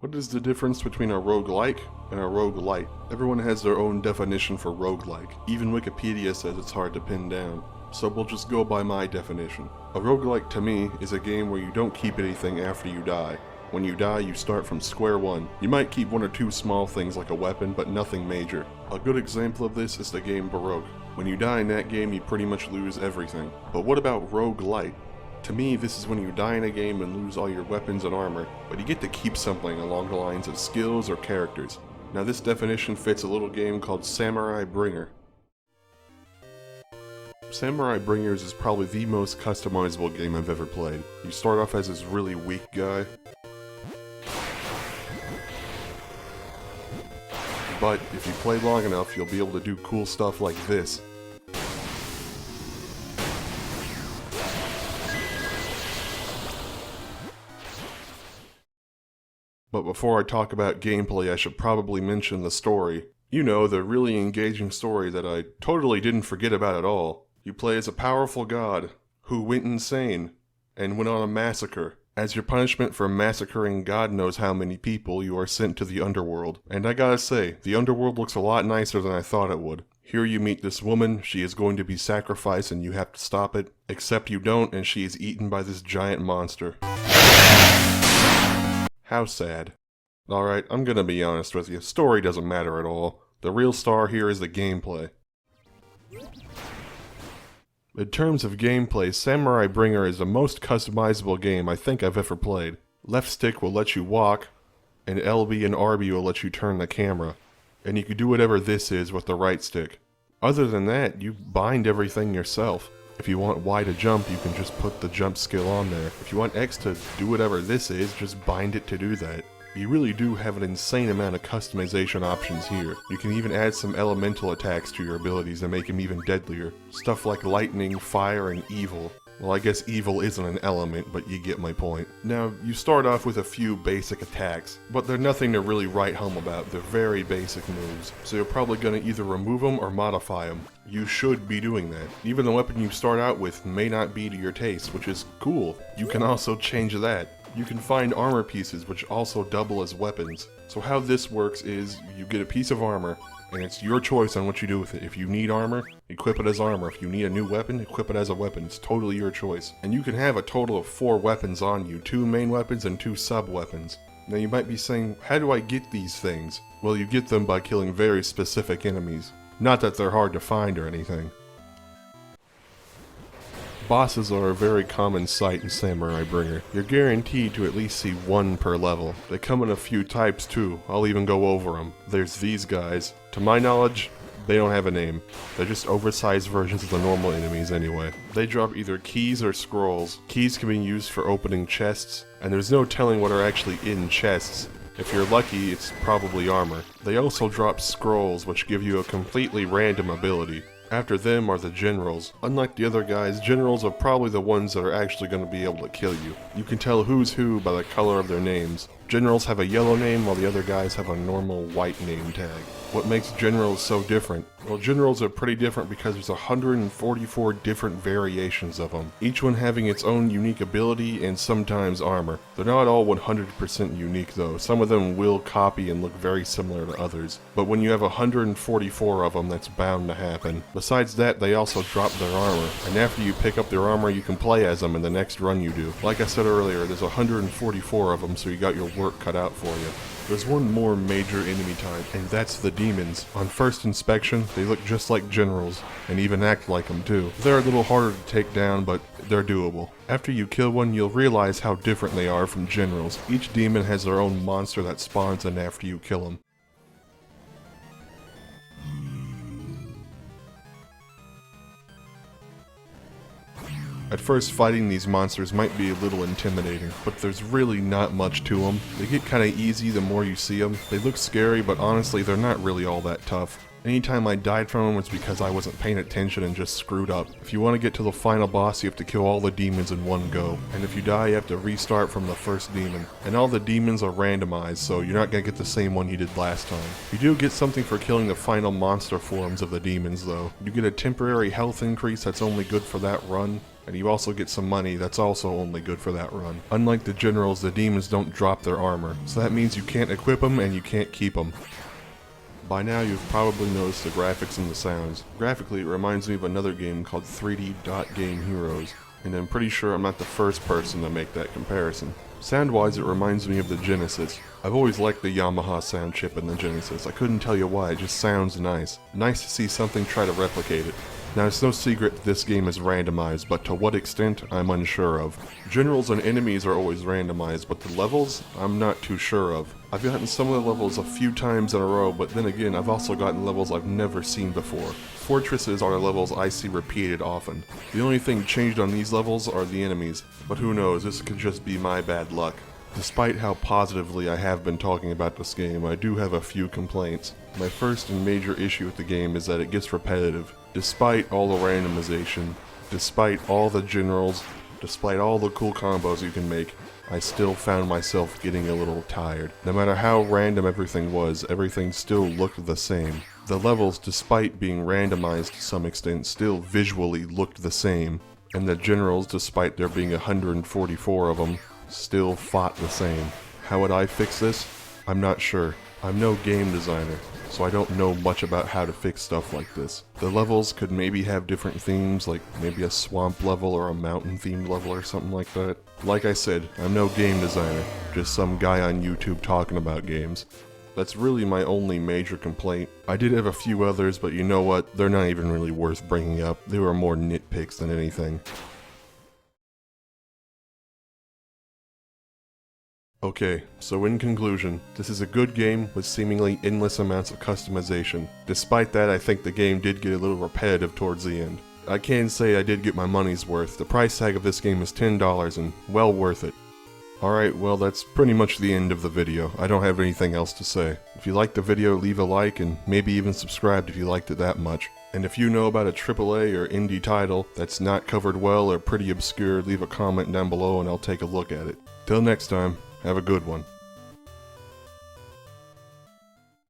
What is the difference between a roguelike and a roguelite? Everyone has their own definition for roguelike. Even Wikipedia says it's hard to pin down. So we'll just go by my definition. A roguelike to me is a game where you don't keep anything after you die. When you die, you start from square one. You might keep one or two small things like a weapon, but nothing major. A good example of this is the game Baroque. When you die in that game, you pretty much lose everything. But what about roguelite? To me, this is when you die in a game and lose all your weapons and armor, but you get to keep something along the lines of skills or characters. Now this definition fits a little game called Samurai Bringer. Samurai Bringers is probably the most customizable game I've ever played. You start off as this really weak guy, but if you play long enough, you'll be able to do cool stuff like this. But before I talk about gameplay, I should probably mention the story. You know, the really engaging story that I totally didn't forget about at all. You play as a powerful god who went insane and went on a massacre. As your punishment for massacring God knows how many people, you are sent to the underworld. And I gotta say, the underworld looks a lot nicer than I thought it would. Here you meet this woman, she is going to be sacrificed and you have to stop it. Except you don't, and she is eaten by this giant monster. How sad. Alright, I'm gonna be honest with you, story doesn't matter at all. The real star here is the gameplay. In terms of gameplay, Samurai Bringer is the most customizable game I think I've ever played. Left stick will let you walk, and LB and RB will let you turn the camera. And you can do whatever this is with the right stick. Other than that, you bind everything yourself. If you want Y to jump, you can just put the jump skill on there. If you want X to do whatever this is, just bind it to do that. You really do have an insane amount of customization options here. You can even add some elemental attacks to your abilities and make them even deadlier. Stuff like lightning, fire, and evil. Well, I guess evil isn't an element, but you get my point. Now, you start off with a few basic attacks, but they're nothing to really write home about. They're very basic moves, so you're probably going to either remove them or modify them. You should be doing that. Even the weapon you start out with may not be to your taste, which is cool. You can also change that. You can find armor pieces which also double as weapons. So how this works is, you get a piece of armor, and it's your choice on what you do with it. If you need armor, equip it as armor. If you need a new weapon, equip it as a weapon. It's totally your choice. And you can have a total of 4 weapons on you, 2 main weapons and 2 sub-weapons. Now you might be saying, how do I get these things? Well, you get them by killing very specific enemies. Not that they're hard to find or anything. Bosses are a very common sight in Samurai Bringer. You're guaranteed to at least see 1 per level. They come in a few types too, I'll even go over them. There's these guys. To my knowledge, they don't have a name. They're just oversized versions of the normal enemies anyway. They drop either keys or scrolls. Keys can be used for opening chests, and there's no telling what are actually in chests. If you're lucky, it's probably armor. They also drop scrolls, which give you a completely random ability. After them are the generals. Unlike the other guys, generals are probably the ones that are actually going to be able to kill you. You can tell who's who by the color of their names. Generals have a yellow name while the other guys have a normal white name tag. What makes generals so different? Well, generals are pretty different because there's 144 different variations of them, each one having its own unique ability and sometimes armor. They're not all 100% unique though. Some of them will copy and look very similar to others, but when you have 144 of them, that's bound to happen. Besides that, they also drop their armor, and after you pick up their armor, you can play as them in the next run you do. Like I said earlier, there's 144 of them, so you got your work cut out for you. There's one more major enemy type, and that's the demons. On first inspection, they look just like generals, and even act like them too. They're a little harder to take down, but they're doable. After you kill one, you'll realize how different they are from generals. Each demon has their own monster that spawns in after you kill them. At first, fighting these monsters might be a little intimidating, but there's really not much to them. They get kinda easy the more you see them. They look scary, but honestly, they're not really all that tough. Anytime I died from them, it's because I wasn't paying attention and just screwed up. If you want to get to the final boss, you have to kill all the demons in one go. And if you die, you have to restart from the first demon. And all the demons are randomized, so you're not going to get the same one you did last time. You do get something for killing the final monster forms of the demons, though. You get a temporary health increase that's only good for that run. and you also get some money that's also only good for that run. Unlike the generals, the demons don't drop their armor, so that means you can't equip them and you can't keep them. By now you've probably noticed the graphics and the sounds. Graphically, it reminds me of another game called 3D Dot Game Heroes, and I'm pretty sure I'm not the first person to make that comparison. Sound-wise, it reminds me of the Genesis. I've always liked the Yamaha sound chip in the Genesis. I couldn't tell you why, it just sounds nice. Nice to see something try to replicate it. Now, it's no secret that this game is randomized, but to what extent, I'm unsure of. Generals and enemies are always randomized, but the levels, I'm not too sure of. I've gotten some of the levels a few times in a row, but then again, I've also gotten levels I've never seen before. Fortresses are the levels I see repeated often. The only thing changed on these levels are the enemies, but who knows, this could just be my bad luck. Despite how positively I have been talking about this game, I do have a few complaints. My first and major issue with the game is that it gets repetitive. Despite all the randomization, despite all the generals, despite all the cool combos you can make, I still found myself getting a little tired. No matter how random everything was, everything still looked the same. The levels, despite being randomized to some extent, still visually looked the same. And the generals, despite there being 144 of them, still fought the same. How would I fix this? I'm not sure. I'm no game designer, so I don't know much about how to fix stuff like this. The levels could maybe have different themes, like maybe a swamp level or a mountain themed level or something like that. Like I said, I'm no game designer, just some guy on YouTube talking about games. That's really my only major complaint. I did have a few others, but you know what? They're not even really worth bringing up. They were more nitpicks than anything. Okay, so in conclusion, this is a good game with seemingly endless amounts of customization. Despite that, I think the game did get a little repetitive towards the end. I can say I did get my money's worth. The price tag of this game is $10 and well worth it. Alright, well that's pretty much the end of the video. I don't have anything else to say. If you liked the video, leave a like and maybe even subscribe if you liked it that much. And if you know about a AAA or indie title that's not covered well or pretty obscure, leave a comment down below and I'll take a look at it. Till next time, have a good one.